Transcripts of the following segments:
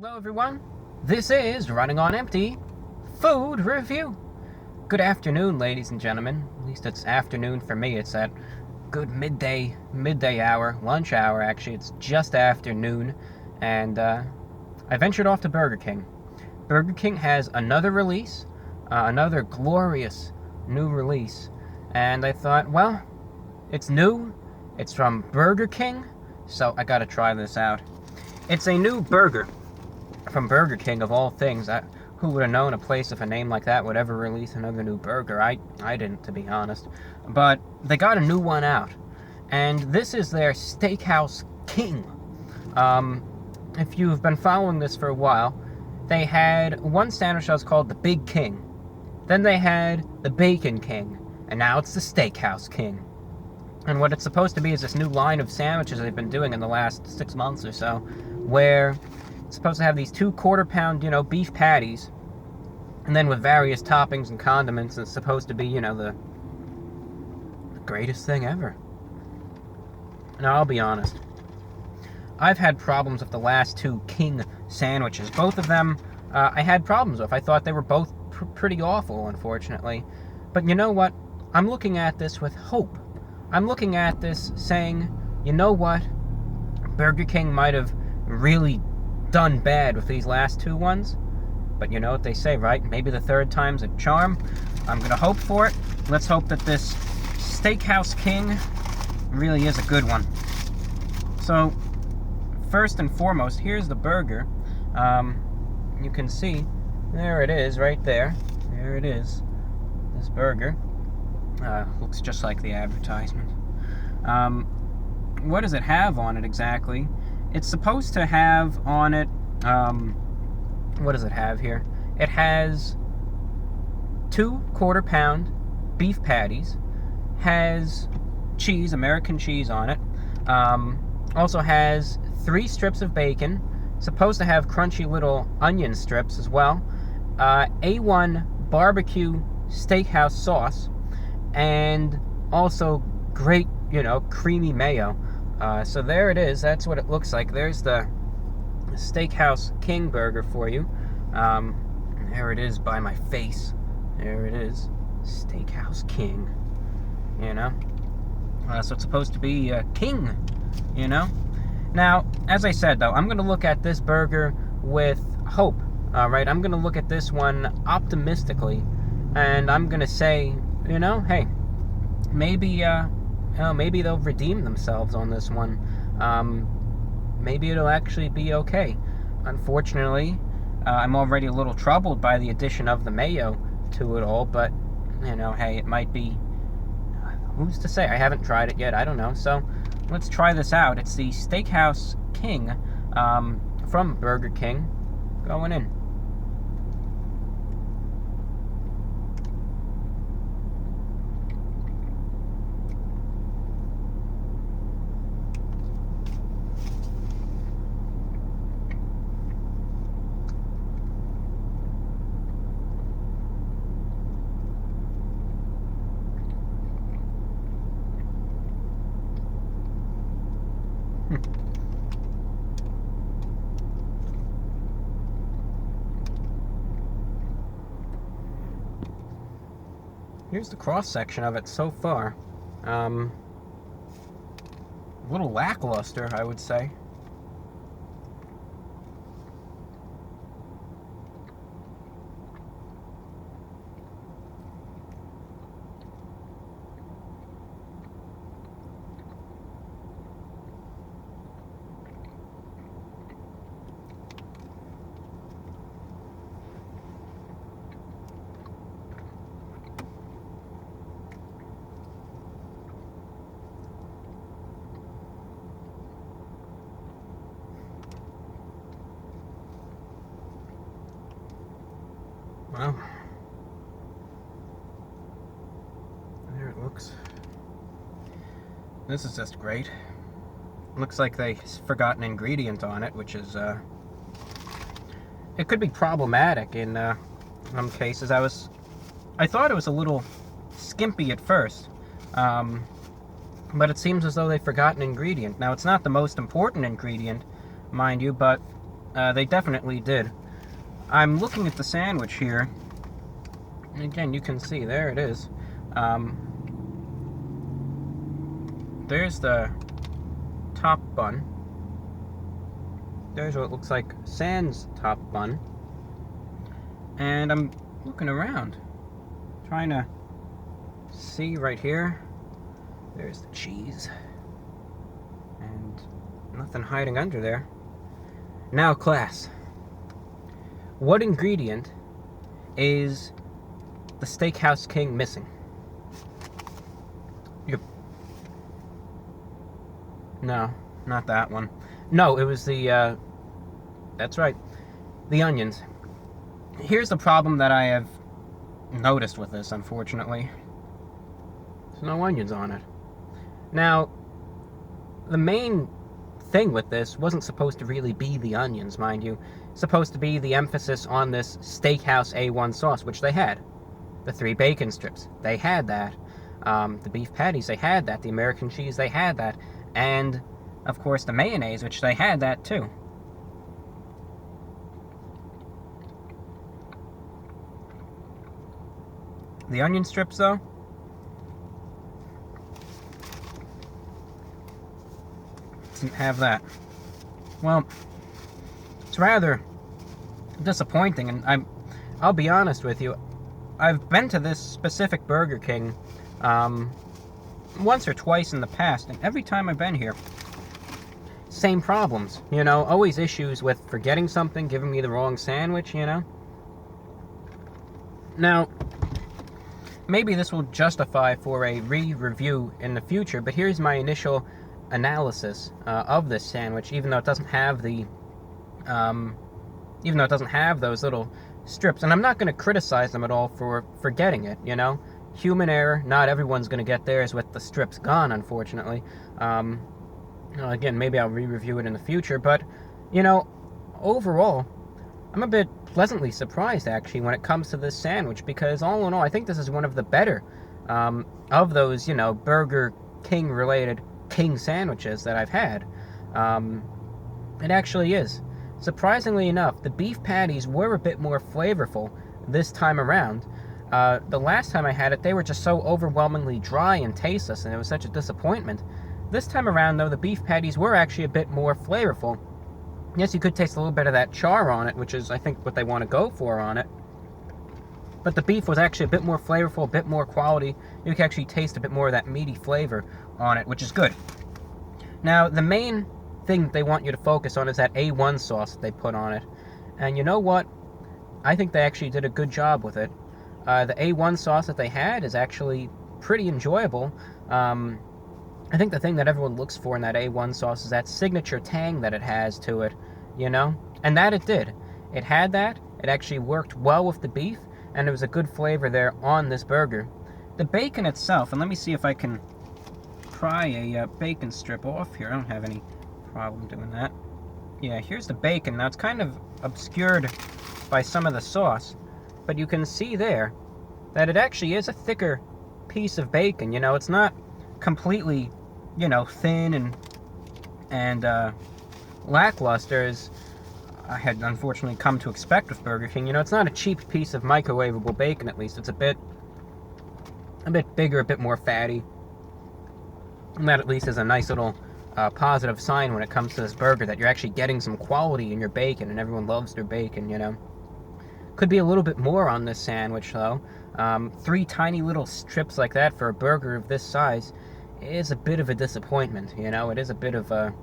Hello everyone, this is Running on Empty Food Review. Good afternoon, ladies and gentlemen. At least it's afternoon for me. It's that good midday hour, lunch hour actually. It's just afternoon, and I ventured off to Burger King. Burger King has another release, another glorious new release, and I thought, well, it's new, it's from Burger King, so I gotta try this out. It's a new burger from Burger King, of all things. Who would have known a place with a name like that would ever release another new burger? I didn't, to be honest. But they got a new one out, and this is their Steakhouse King. If you've been following this for a while, they had one sandwich that was called the Big King. Then they had the Bacon King, and now it's the Steakhouse King. And what it's supposed to be is this new line of sandwiches they've been doing in the last 6 months or so, where it's supposed to have these 2 quarter-pound, beef patties, and then with various toppings and condiments. It's supposed to be, the greatest thing ever. Now, I'll be honest. I've had problems with the last 2 King sandwiches. Both of them I had problems with. I thought they were both pretty awful, unfortunately. But you know what? I'm looking at this with hope. I'm looking at this saying, you know what? Burger King might have really done bad with these last 2 ones. But you know what they say, right? Maybe the third time's a charm. I'm going to hope for it. Let's hope that this Steakhouse King really is a good one. So, first and foremost, here's the burger. You can see, there it is, right there. There it is. This burger. Looks just like the advertisement. What does it have on it exactly? It's supposed to have on it, what does it have here? It has 2 quarter-pound beef patties, has cheese, American cheese on it, also has 3 strips of bacon, supposed to have crunchy little onion strips as well, A1 barbecue steakhouse sauce, and also great, creamy mayo. So there it is. That's what it looks like. There's the Steakhouse King burger for you. There it is by my face. There it is. Steakhouse King. So it's supposed to be king, Now, as I said, though, I'm going to look at this burger with hope. Alright, I'm going to look at this one optimistically. And I'm going to say, hey, maybe they'll redeem themselves on this one. Maybe it'll actually be okay. Unfortunately, I'm already a little troubled by the addition of the mayo to it all, but, hey, it might be, who's to say? I haven't tried it yet, I don't know. So, let's try this out. It's the Steakhouse King from Burger King, going in. Here's the cross-section of it so far. A little lackluster, I would say. Well, there it looks. This is just great. Looks like they forgot an ingredient on it, which is, it could be problematic in some cases. I thought it was a little skimpy at first, but it seems as though they forgot an ingredient. Now, it's not the most important ingredient, mind you, but They definitely did. I'm looking at the sandwich here, and again, you can see, there it is. There's the top bun. There's what looks like sans top bun. And I'm looking around, trying to see right here. There's the cheese. And nothing hiding under there. Now, class, what ingredient is the Steakhouse King missing? No, not that one. No, it was the, that's right, the onions. Here's the problem that I have noticed with this, unfortunately. There's no onions on it. Now, the main thing with this wasn't supposed to really be the onions, mind you. It's supposed to be the emphasis on this Steakhouse A1 sauce, which they had. The 3 bacon strips, they had that. The beef patties, they had that. The American cheese, they had that. And, of course, the mayonnaise, which they had that too. The onion strips, though, didn't have that. Well, it's rather disappointing, and I'll be honest with you, I've been to this specific Burger King once or twice in the past, and every time I've been here, same problems, you know, always issues with forgetting something, giving me the wrong sandwich, you know. Now, maybe this will justify for a re-review in the future, but here's my initial analysis of this sandwich, even though it doesn't have the, those little strips, and I'm not going to criticize them at all for forgetting it, you know. Human error, not everyone's going to get theirs with the strips gone, unfortunately. Again, maybe I'll re-review it in the future, but, you know, overall, I'm a bit pleasantly surprised, actually, when it comes to this sandwich, because all in all, I think this is one of the better of those, you know, Burger King-related king sandwiches that I've had. It actually is. Surprisingly enough, the beef patties were a bit more flavorful this time around. The last time I had it, they were just so overwhelmingly dry and tasteless, and it was such a disappointment. This time around, though, the beef patties were actually a bit more flavorful. Yes, you could taste a little bit of that char on it, which is, I think, what they want to go for on it. But the beef was actually a bit more flavorful, a bit more quality. You can actually taste a bit more of that meaty flavor on it, which is good. Now, the main thing that they want you to focus on is that A1 sauce that they put on it. And you know what? I think they actually did a good job with it. The A1 sauce that they had is actually pretty enjoyable. I think the thing that everyone looks for in that A1 sauce is that signature tang that it has to it, you know? And that it did. It had that. It actually worked well with the beef, and there was a good flavor there on this burger. The bacon itself, and let me see if I can pry a bacon strip off here. I don't have any problem doing that. Yeah, here's the bacon. Now, it's kind of obscured by some of the sauce, but you can see there that it actually is a thicker piece of bacon. You know, it's not completely, you know, thin and lackluster as I had unfortunately come to expect with Burger King. You know, it's not a cheap piece of microwavable bacon, at least. It's a bit bigger, a bit more fatty. And that at least is a nice little positive sign when it comes to this burger, that you're actually getting some quality in your bacon, and everyone loves their bacon, you know. Could be a little bit more on this sandwich, though. 3 tiny little strips like that for a burger of this size is a bit of a disappointment, you know. It is a bit of a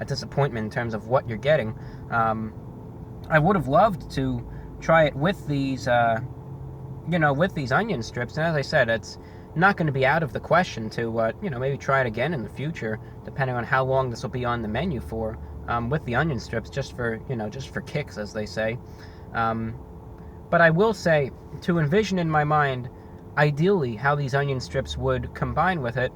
disappointment in terms of what you're getting. I would have loved to try it with these, you know, with these onion strips, and as I said, it's not going to be out of the question to, you know, maybe try it again in the future, depending on how long this will be on the menu for, with the onion strips, just for, you know, just for kicks, as they say. But I will say, to envision in my mind, ideally, how these onion strips would combine with it,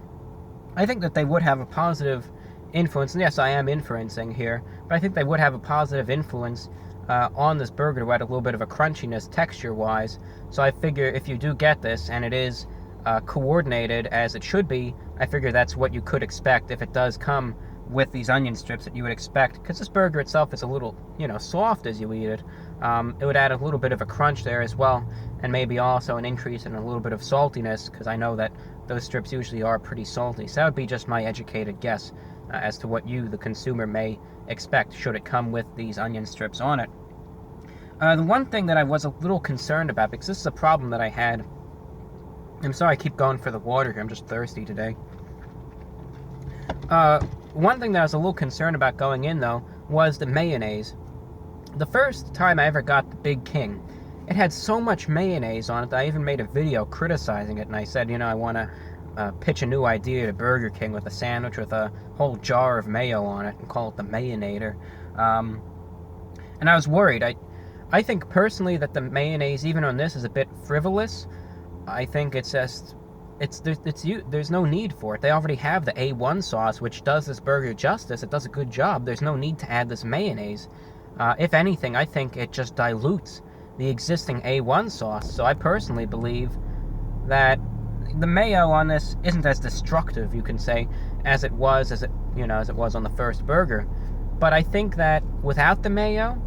I think that they would have a positive influence, and yes, I am inferencing here, but I think they would have a positive influence on this burger to add a little bit of a crunchiness texture-wise. So I figure if you do get this, and it is coordinated as it should be, I figure that's what you could expect if it does come with these onion strips that you would expect, because this burger itself is a little, soft as you eat it. It would add a little bit of a crunch there as well, and maybe also an increase in a little bit of saltiness, because I know that those strips usually are pretty salty. So that would be just my educated guess as to what you, the consumer, may expect should it come with these onion strips on it. The one thing that I was a little concerned about, because this is a problem that I had. I'm sorry I keep going for the water here, I'm just thirsty today. One thing that I was a little concerned about going in, though, was the mayonnaise. The first time I ever got the Big King, it had so much mayonnaise on it that I even made a video criticizing it, and I said, I want to pitch a new idea to Burger King with a sandwich with a whole jar of mayo on it and call it the Mayonator. And I was worried. I think personally that the mayonnaise, even on this, is a bit frivolous. I think it's just, there's no need for it. They already have the A1 sauce, which does this burger justice. It does a good job. There's no need to add this mayonnaise. If anything, I think it just dilutes the existing A1 sauce. So I personally believe that the mayo on this isn't as destructive, you can say, as it was on the first burger. But I think that without the mayo,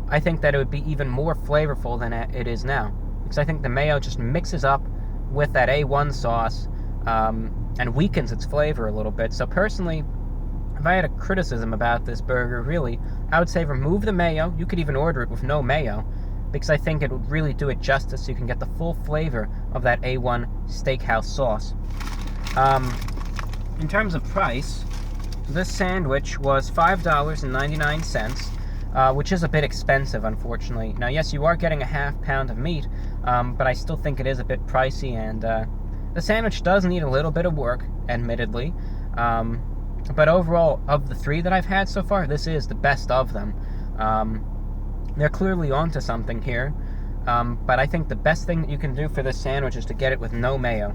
I think that it would be even more flavorful than it is now. Because I think the mayo just mixes up with that A1 sauce and weakens its flavor a little bit. So personally, if I had a criticism about this burger, really, I would say remove the mayo. You could even order it with no mayo, because I think it would really do it justice so you can get the full flavor of that A1 steakhouse sauce. In terms of price, this sandwich was $5.99, which is a bit expensive, unfortunately. Now, yes, you are getting a half pound of meat, but I still think it is a bit pricey, and the sandwich does need a little bit of work, admittedly. But overall, of the three that I've had so far, this is the best of them. They're clearly onto something here, but I think the best thing that you can do for this sandwich is to get it with no mayo.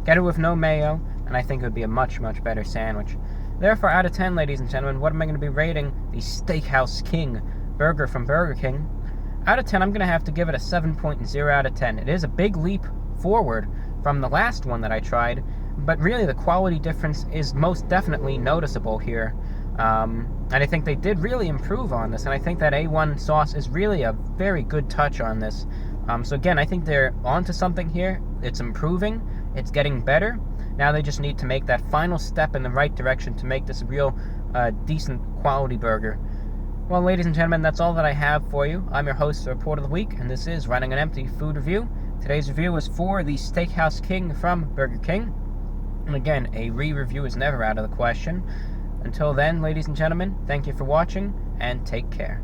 Get it with no mayo, and I think it would be a much, much better sandwich. Therefore, out of 10, ladies and gentlemen, what am I going to be rating the Steakhouse King burger from Burger King? Out of 10, I'm going to have to give it a 7.0 out of 10. It is a big leap forward from the last one that I tried, but really the quality difference is most definitely noticeable here. And I think they did really improve on this, and I think that A1 sauce is really a very good touch on this. So again, I think they're onto something here. It's improving. It's getting better. Now they just need to make that final step in the right direction to make this a real decent quality burger. Well, ladies and gentlemen, that's all that I have for you. I'm your host, the Report of the Week, and this is Running on Empty Food Review. Today's review is for the Steakhouse King from Burger King. And again, a re-review is never out of the question. Until then, ladies and gentlemen, thank you for watching, and take care.